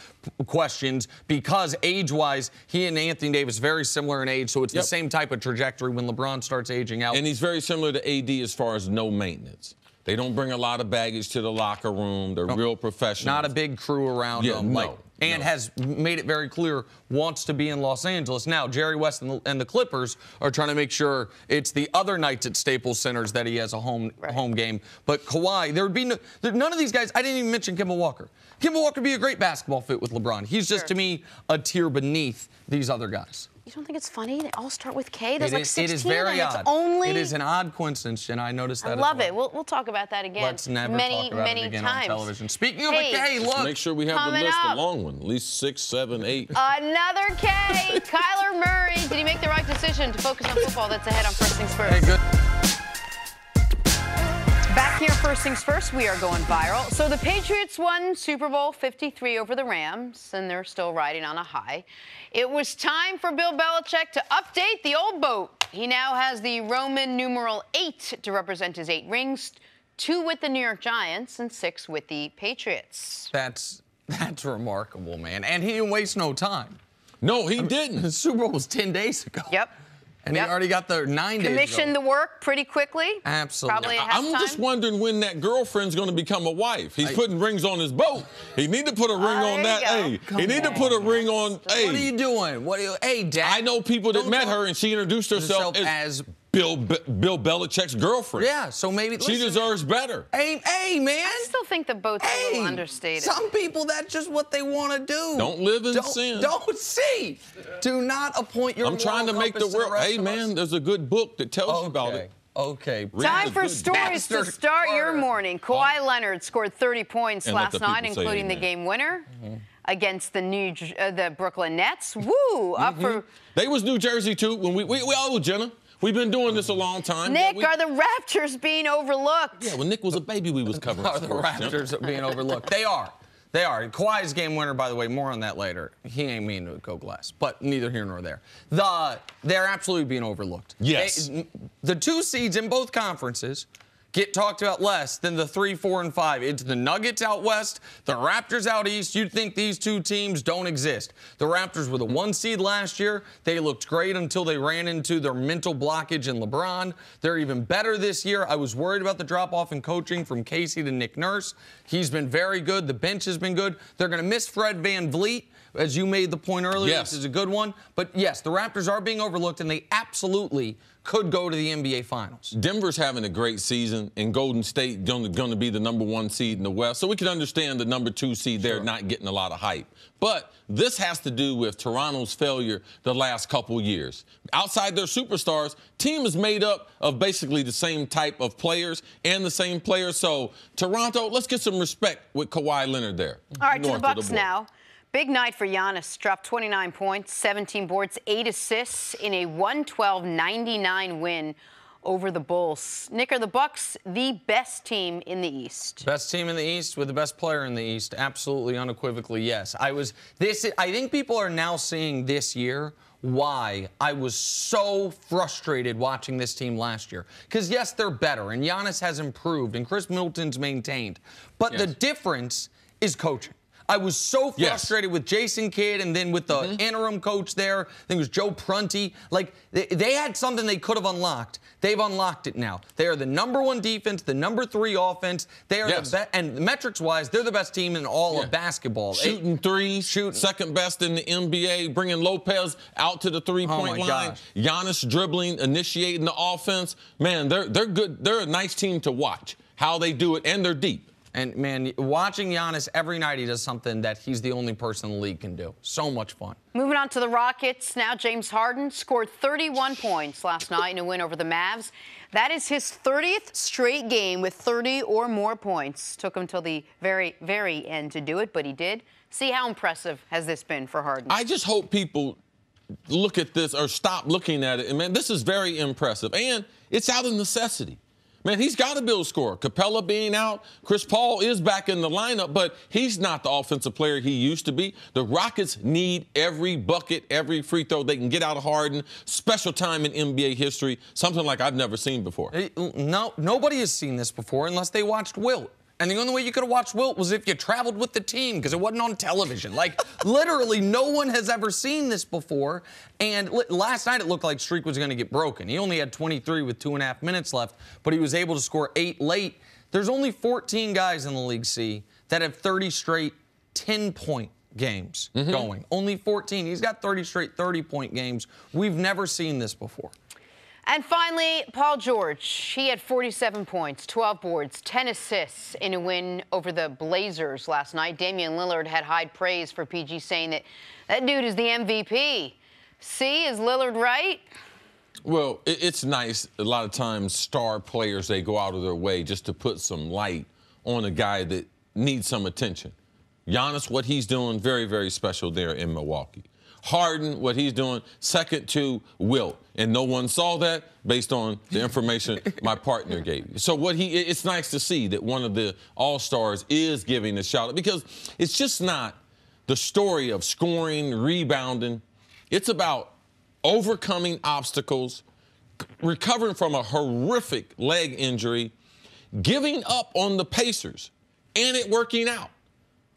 questions, because age-wise, he and Anthony Davis very similar in age, so it's the same type of trajectory when LeBron starts aging out.
And he's very similar to AD as far as no maintenance. They don't bring a lot of baggage to the locker room. They're real professionals.
Not a big crew around them. Has made it very clear wants to be in Los Angeles. Now, Jerry West and the Clippers are trying to make sure it's the other nights at Staples Centers that he has a home game. But Kawhi, there would be none of these guys. I didn't even mention Kemba Walker. Kemba Walker would be a great basketball fit with LeBron. He's just, to me, a tier beneath these other guys.
You don't think it's funny? They all start with K? There's like 16
It is very odd. It is an odd coincidence, and I noticed that.
I love it. We'll talk about that again.
Let's never talk about it again on television. Speaking of a K, look.
Make sure we have the list, a long one. At least 6, 7, 8.
Another K. Kyler Murray. Did he make the right decision to focus on football? That's ahead on First Things First.
Hey, good.
Back here, First Things First, we are going viral. So the Patriots won Super Bowl 53 over the Rams, and they're still riding on a high. It was time for Bill Belichick to update the old boat. He now has the Roman numeral 8 to represent his 8 rings, 2 with the New York Giants and 6 with the Patriots.
That's remarkable, man. And he didn't waste no time.
No, he didn't.
The Super Bowl was 10 days ago.
Yep.
And he already got the 9 days.
Commissioned the work pretty quickly.
Absolutely.
Probably at
I'm
halftime.
just wondering when that girlfriend's going to become a wife. He's putting rings on his boat. He need to put a ring on that. Hey, he need to put a ring on. Hey,
what are you doing? Hey, Dad.
I know people that met her and she introduced herself as Bill Belichick's girlfriend.
Yeah, so maybe
she deserves better.
Hey, man.
I still think the boat's a little understated.
Some people, that's just what they want to do.
Don't live in sin.
Do not appoint your.
I'm trying to make the world. Hey, man, there's a good book that tells you about it.
Okay.
Time for stories to start your morning. Kawhi Leonard scored 30 points last night, including the game winner against the Brooklyn Nets. Woo! Up for.
They was New Jersey too. When we all Jenna. We've been doing this a long time.
Nick, are the Raptors being overlooked?
Yeah, when Nick was a baby, we was covering
Are the Raptors being overlooked? They are. They are. Kawhi's game winner, by the way, more on that later. He ain't mean to go glass, but neither here nor there. They're absolutely being overlooked.
Yes.
The 2 seeds in both conferences get talked about less than the 3, 4, and 5. It's the Nuggets out west, the Raptors out east. You'd think these 2 teams don't exist. The Raptors were the 1 seed last year. They looked great until they ran into their mental blockage in LeBron. They're even better this year. I was worried about the drop-off in coaching from Casey to Nick Nurse. He's been very good. The bench has been good. They're going to miss Fred VanVleet, as you made the point earlier. This is a good one. But, yes, the Raptors are being overlooked, and they absolutely could go to the NBA Finals.
Denver's having a great season, and Golden State going to be the #1 seed in the West. So we can understand the #2 seed there not getting a lot of hype. But this has to do with Toronto's failure the last couple years. Outside their superstars, team is made up of basically the same type of players and the same players. So Toronto, let's get some respect with Kawhi Leonard there.
All right, to the Bucks now. Big night for Giannis. Dropped 29 points, 17 boards, 8 assists in a 112-99 win over the Bulls. Nick, are the Bucks the best team in the East?
Best team in the East with the best player in the East? Absolutely, unequivocally, yes. I think people are now seeing this year why I was so frustrated watching this team last year. Because, yes, they're better, and Giannis has improved, and Chris Middleton's maintained. But the difference is coaching. I was so frustrated with Jason Kidd and then with the interim coach there. I think it was Joe Prunty. Like, they had something they could have unlocked. They've unlocked it now. They are the #1 defense, the #3 offense. They are the best, and metrics-wise, they're the best team in all of basketball.
Shooting threes, second best in the NBA, bringing Lopez out to the three-point line. Giannis dribbling, initiating the offense. Man, they're good. They're a nice team to watch, how they do it, and they're deep.
And, man, watching Giannis every night, he does something that he's the only person in the league can do. So much fun.
Moving on to the Rockets now, James Harden scored 31 points last night in a win over the Mavs. That is his 30th straight game with 30 or more points. Took him till the very, very end to do it, but he did. See, how impressive has this been for Harden?
I just hope people look at this or stop looking at it. And, man, this is very impressive. And it's out of necessity. Man, he's got to be able to score. Capella being out, Chris Paul is back in the lineup, but he's not the offensive player he used to be. The Rockets need every bucket, every free throw they can get out of Harden. Special time in NBA history, something like I've never seen before.
No, nobody has seen this before unless they watched Wilt. And the only way you could have watched Wilt was if you traveled with the team because it wasn't on television. Like, literally, no one has ever seen this before. And last night, it looked like streak was going to get broken. He only had 23 with 2.5 minutes left, but he was able to score 8 late. There's only 14 guys in the League C that have 30 straight 10-point games going. Only 14. He's got 30 straight 30-point games. We've never seen this before.
And finally, Paul George. He had 47 points, 12 boards, 10 assists in a win over the Blazers last night. Damian Lillard had high praise for PG, saying that dude is the MVP. See, is Lillard right?
Well, it's nice. A lot of times, star players, they go out of their way just to put some light on a guy that needs some attention. Giannis, what he's doing, very, very special there in Milwaukee. Harden, what he's doing, second to Wilt. And no one saw that based on the information my partner gave me. So it's nice to see that one of the All-Stars is giving a shout-out because it's just not the story of scoring, rebounding. It's about overcoming obstacles, recovering from a horrific leg injury, giving up on the Pacers, and it working out.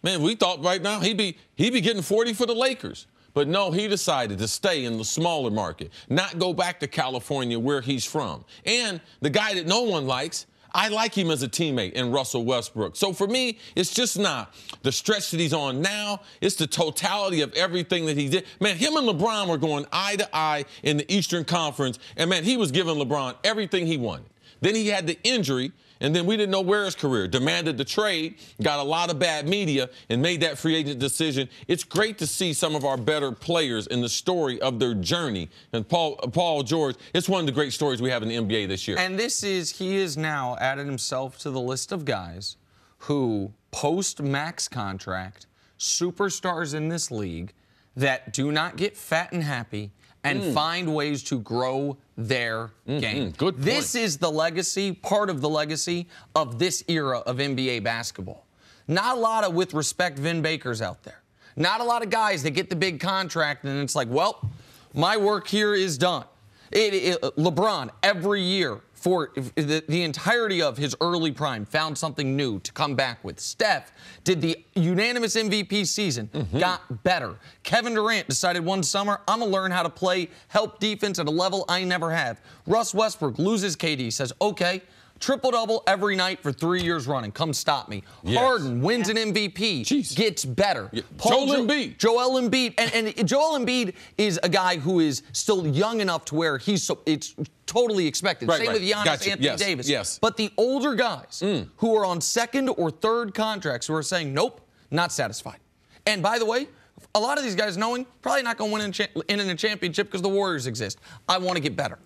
Man, we thought right now he'd be getting 40 for the Lakers. But no, he decided to stay in the smaller market, not go back to California where he's from. And the guy that no one likes, I like him as a teammate in Russell Westbrook. So for me, it's just not the stretch that he's on now. It's the totality of everything that he did. Man, him and LeBron were going eye to eye in the Eastern Conference. And, man, he was giving LeBron everything he wanted. Then he had the injury, and then we didn't know where his career. Demanded the trade, got a lot of bad media, and made that free agent decision. It's great to see some of our better players in the story of their journey. And Paul George, it's one of the great stories we have in the NBA this year.
And he is now added himself to the list of guys who, post-max contract, superstars in this league that do not get fat and happy and find ways to grow their game.
Good point.
This is the legacy, part of the legacy of this era of NBA basketball. Not a lot of, with respect, Vin Bakers out there. Not a lot of guys that get the big contract and it's like, well, my work here is done. LeBron, every year, for the entirety of his early prime, found something new to come back with. Steph did the unanimous MVP season, got better. Kevin Durant decided one summer, I'm going to learn how to play help defense at a level I never have. Russ Westbrook loses KD, says, okay, triple-double every night for 3 years running. Come stop me.
Yes.
Harden wins an MVP, gets better.
Yeah. Joel Embiid.
And Joel Embiid is a guy who is still young enough to where it's totally expected.
Right,
Same with Giannis Anthony Davis.
Yes.
But the older guys who are on second or third contracts who are saying, nope, not satisfied. And by the way, a lot of these guys knowing probably not going to win in a championship because the Warriors exist. I want to get better.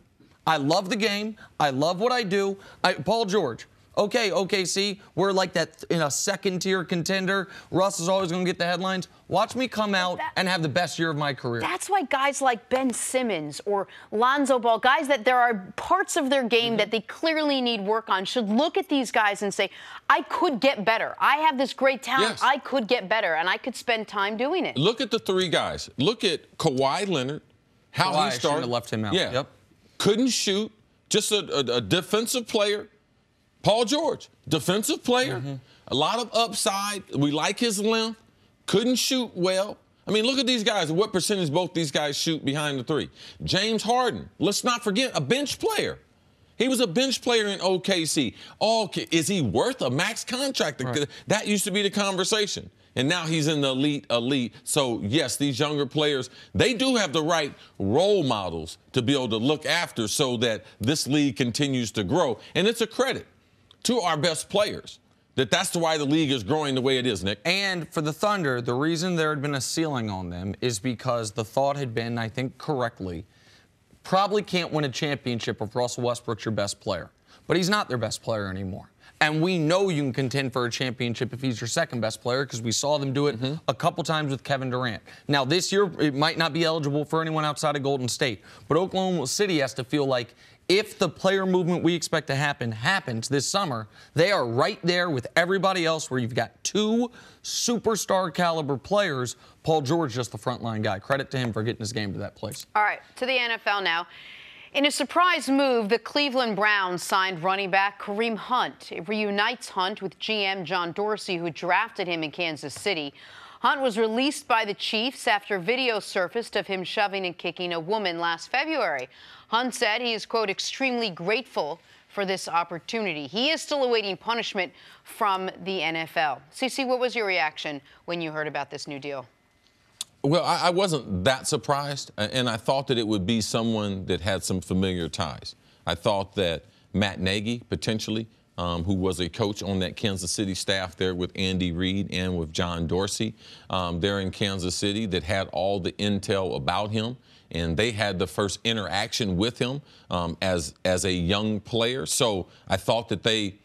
I love the game. I love what I do. Paul George, okay, OKC, we're like that in a second-tier contender. Russ is always going to get the headlines. Watch me come out and have the best year of my career.
That's why guys like Ben Simmons or Lonzo Ball, guys that there are parts of their game that they clearly need work on, should look at these guys and say, I could get better. I have this great talent.
Yes.
I could get better, and I could spend time doing it.
Look at the three guys. Look at Kawhi Leonard, how he started.
Shouldn't have left him out.
Yeah.
Yep.
Couldn't shoot, just a defensive player. Paul George, defensive player, a lot of upside. We like his length. Couldn't shoot well. I mean, look at these guys. What percentage both these guys shoot behind the three? James Harden, let's not forget, a bench player. He was a bench player in OKC. Is he worth a max contract? Right. That used to be the conversation. And now he's in the elite. So, yes, these younger players, they do have the right role models to be able to look after so that this league continues to grow. And it's a credit to our best players that's why the league is growing the way it is, Nick.
And for the Thunder, the reason there had been a ceiling on them is because the thought had been, I think correctly, probably can't win a championship if Russell Westbrook's your best player. But he's not their best player anymore. And we know you can contend for a championship if he's your second best player because we saw them do it a couple times with Kevin Durant. Now, this year, it might not be eligible for anyone outside of Golden State. But Oklahoma City has to feel like if the player movement we expect to happen happens this summer, they are right there with everybody else where you've got two superstar caliber players. Paul George, just the frontline guy. Credit to him for getting his game to that place.
All right, to the NFL now. In a surprise move, the Cleveland Browns signed running back Kareem Hunt. It reunites Hunt with GM John Dorsey, who drafted him in Kansas City. Hunt was released by the Chiefs after video surfaced of him shoving and kicking a woman last February. Hunt said he is, quote, extremely grateful for this opportunity. He is still awaiting punishment from the NFL. CeCe, what was your reaction when you heard about this new deal?
Well, I wasn't that surprised, and I thought that it would be someone that had some familiar ties. I thought that Matt Nagy, potentially, who was a coach on that Kansas City staff there with Andy Reid and with John Dorsey there in Kansas City, that had all the intel about him, and they had the first interaction with him as a young player. So I thought that they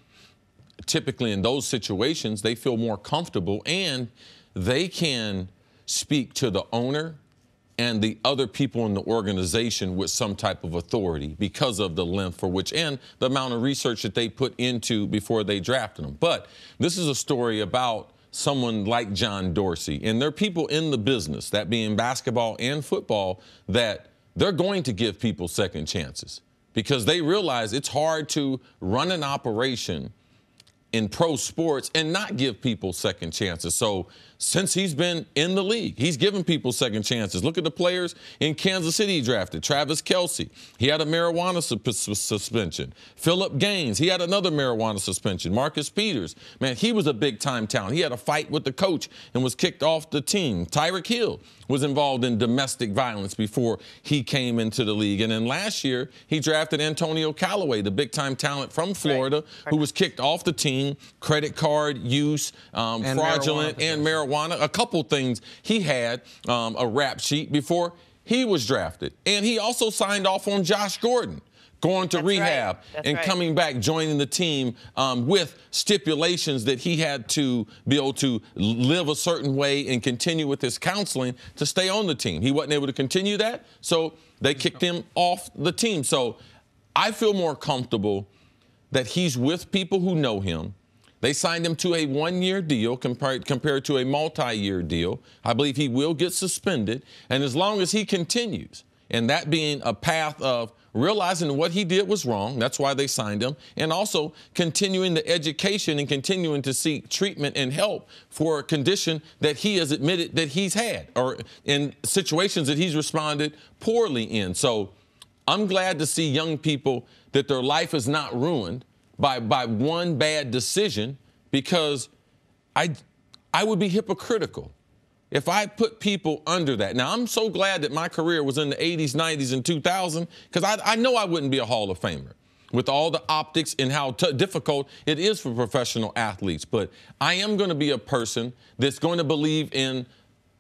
typically in those situations, they feel more comfortable and they can speak to the owner and the other people in the organization with some type of authority because of the length for which and the amount of research that they put into before they drafted them. But this is a story about someone like John Dorsey, and there are people in the business, that being basketball and football, that they're going to give people second chances because they realize it's hard to run an operation in pro sports and not give people second chances. So since he's been in the league, he's given people second chances. Look at the players in Kansas City he drafted. Travis Kelce, he had a marijuana suspension. Phillip Gaines, he had another marijuana suspension. Marcus Peters, man, he was a big-time talent. He had a fight with the coach and was kicked off the team. Tyreek Hill was involved in domestic violence before he came into the league. And then last year, he drafted Antonio Callaway, the big-time talent from Florida, who was kicked off the team, credit card use, fraudulent, and marijuana. A couple things he had, a rap sheet before he was drafted. And he also signed off on Josh Gordon going to rehab and coming back, joining the team with stipulations that he had to be able to live a certain way and continue with his counseling to stay on the team. He wasn't able to continue that, so they kicked him off the team. So I feel more comfortable that he's with people who know him. They signed him to a one-year deal compared to a multi-year deal. I believe he will get suspended. And as long as he continues, and that being a path of realizing what he did was wrong, that's why they signed him, and also continuing the education and continuing to seek treatment and help for a condition that he has admitted that he's had, or in situations that he's responded poorly in. So I'm glad to see young people that their life is not ruined by one bad decision, because I would be hypocritical if I put people under that. Now, I'm so glad that my career was in the 80s, 90s, and 2000, because I know I wouldn't be a Hall of Famer with all the optics and how difficult it is for professional athletes. But I am going to be a person that's going to believe in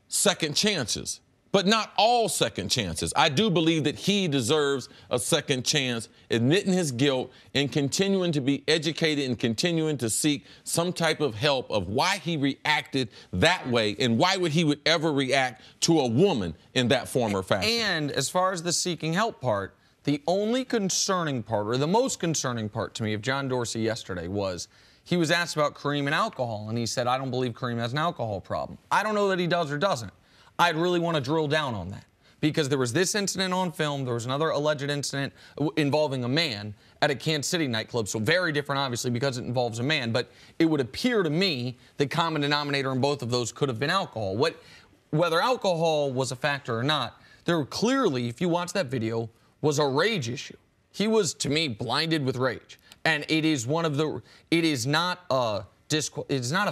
second chances, but not all second chances. I do believe that he deserves a second chance, admitting his guilt and continuing to be educated and continuing to seek some type of help of why he reacted that way and why would he would ever react to a woman in that form or fashion.
And as far as the seeking help part, the only concerning part, or the most concerning part to me of John Dorsey yesterday, was he was asked about Kareem and alcohol, and he said, I don't believe Kareem has an alcohol problem. I don't know that he does or doesn't. I'd really want to drill down on that, because there was this incident on film. There was another alleged incident involving a man at a Kansas City nightclub. So very different, obviously, because it involves a man. But it would appear to me the common denominator in both of those could have been alcohol. Whether alcohol was a factor or not, there clearly, if you watch that video, was a rage issue. He was, to me, blinded with rage. And it is it is not a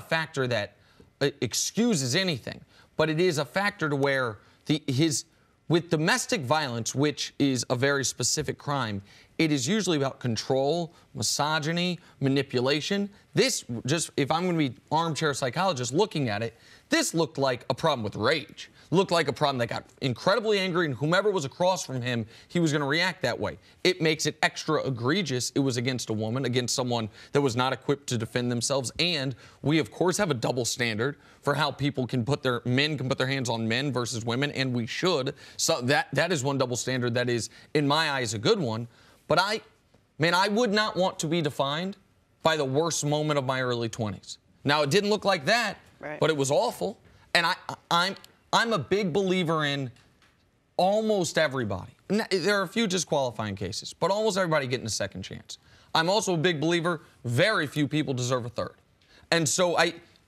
factor that excuses anything. But it is a factor to where with domestic violence, which is a very specific crime, it is usually about control, misogyny, manipulation. This, just if I'm going to be armchair psychologist looking at it, this looked like a problem with rage. Looked like a problem that got incredibly angry, and whomever was across from him, he was going to react that way. It makes it extra egregious. It was against a woman, against someone that was not equipped to defend themselves. And we, of course, have a double standard for how men can put their hands on men versus women, and we should. So that is one double standard that is, in my eyes, a good one. But I would not want to be defined by the worst moment of my early 20s. Now, it didn't look like that, but it was awful. And I'm a big believer in almost everybody. There are a few disqualifying cases, but almost everybody getting a second chance. I'm also a big believer very few people deserve a third. And so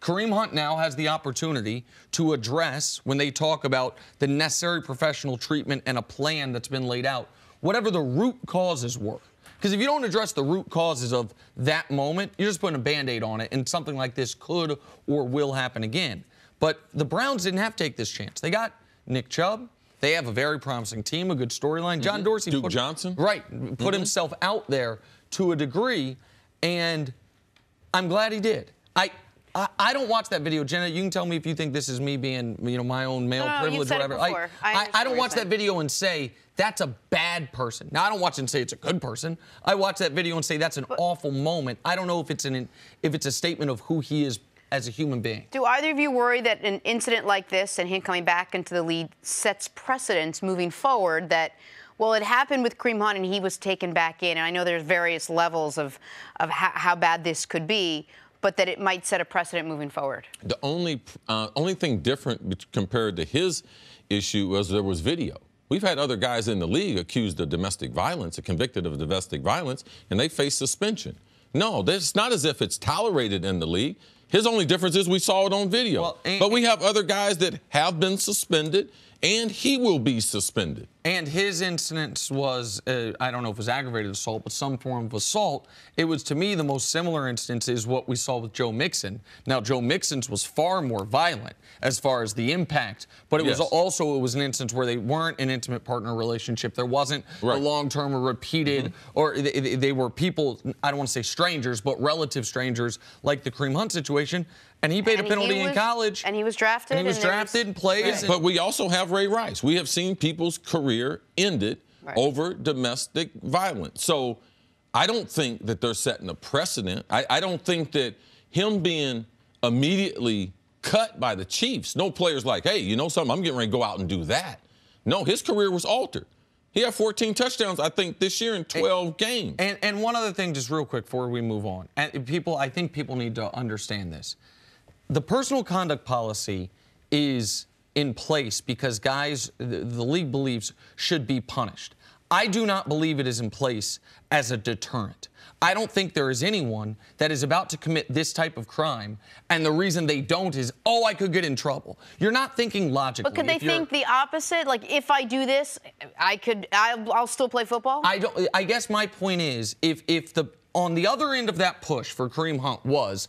Kareem Hunt now has the opportunity to address, when they talk about the necessary professional treatment and a plan that's been laid out, whatever the root causes were. Because if you don't address the root causes of that moment, you're just putting a Band-Aid on it, and something like this could or will happen again. But the Browns didn't have to take this chance. They got Nick Chubb. They have a very promising team, a good storyline. John Dorsey
Duke Johnson.
Put himself out there to a degree, and I'm glad he did. I don't watch that video. Jenna, you can tell me if you think this is me being, my own male privilege or whatever. I don't watch that video and say, that's a bad person. Now, I don't watch it and say it's a good person. I watch that video and say that's an awful moment. I don't know if it's a statement of who he is as a human being.
Do either of you worry that an incident like this and him coming back into the lead sets precedents moving forward that, well, it happened with Kareem Hunt and he was taken back in, and I know there's various levels of how bad this could be, but that it might set a precedent moving forward?
The only thing different compared to his issue was there was video. We've had other guys in the league accused of domestic violence, convicted of domestic violence, and they face suspension. No, it's not as if it's tolerated in the league. His only difference is we saw it on video.
Well,
but we have other guys that have been suspended, and he will be suspended.
And his incident was, I don't know if it was aggravated assault, but some form of assault. It was, to me, the most similar instance is what we saw with Joe Mixon. Now, Joe Mixon's was far more violent as far as the impact, but it was also, it was an instance where they weren't an intimate partner relationship. There wasn't a long-term or repeated, or they were people, I don't want to say strangers, but relative strangers, like the Kareem Hunt situation. And he paid a penalty in college.
And he was drafted.
And he was drafted and plays.
But we also have Ray Rice. We have seen people's career ended over domestic violence. So I don't think that they're setting a precedent. I don't think that him being immediately cut by the Chiefs, no player's like, hey, you know something, I'm getting ready to go out and do that. No, his career was altered. He had 14 touchdowns, I think, this year in 12 games.
And one other thing, just real quick before we move on. And I think people need to understand this. The personal conduct policy is in place because guys, the league believes, should be punished. I do not believe it is in place as a deterrent. I don't think there is anyone that is about to commit this type of crime, and the reason they don't is, oh, I could get in trouble. You're not thinking logically.
But could they think the opposite? Like, if I do this, I'll still play football?
I guess my point is, if on the other end of that push for Kareem Hunt was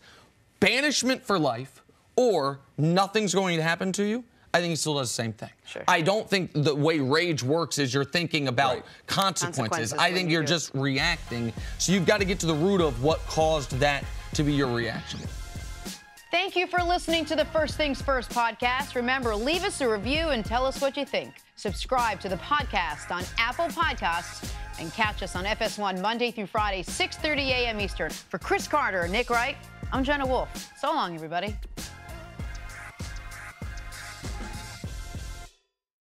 banishment for life or nothing's going to happen to you, I think he still does the same thing.
Sure.
I don't think the way rage works is you're thinking about consequences. I think you're just reacting. So you've got to get to the root of what caused that to be your reaction.
Thank you for listening to the First Things First podcast. Remember, leave us a review and tell us what you think. Subscribe to the podcast on Apple Podcasts and catch us on FS1 Monday through Friday, 6:30 a.m. Eastern. For Cris Carter and Nick Wright, I'm Jenna Wolfe. So long, everybody.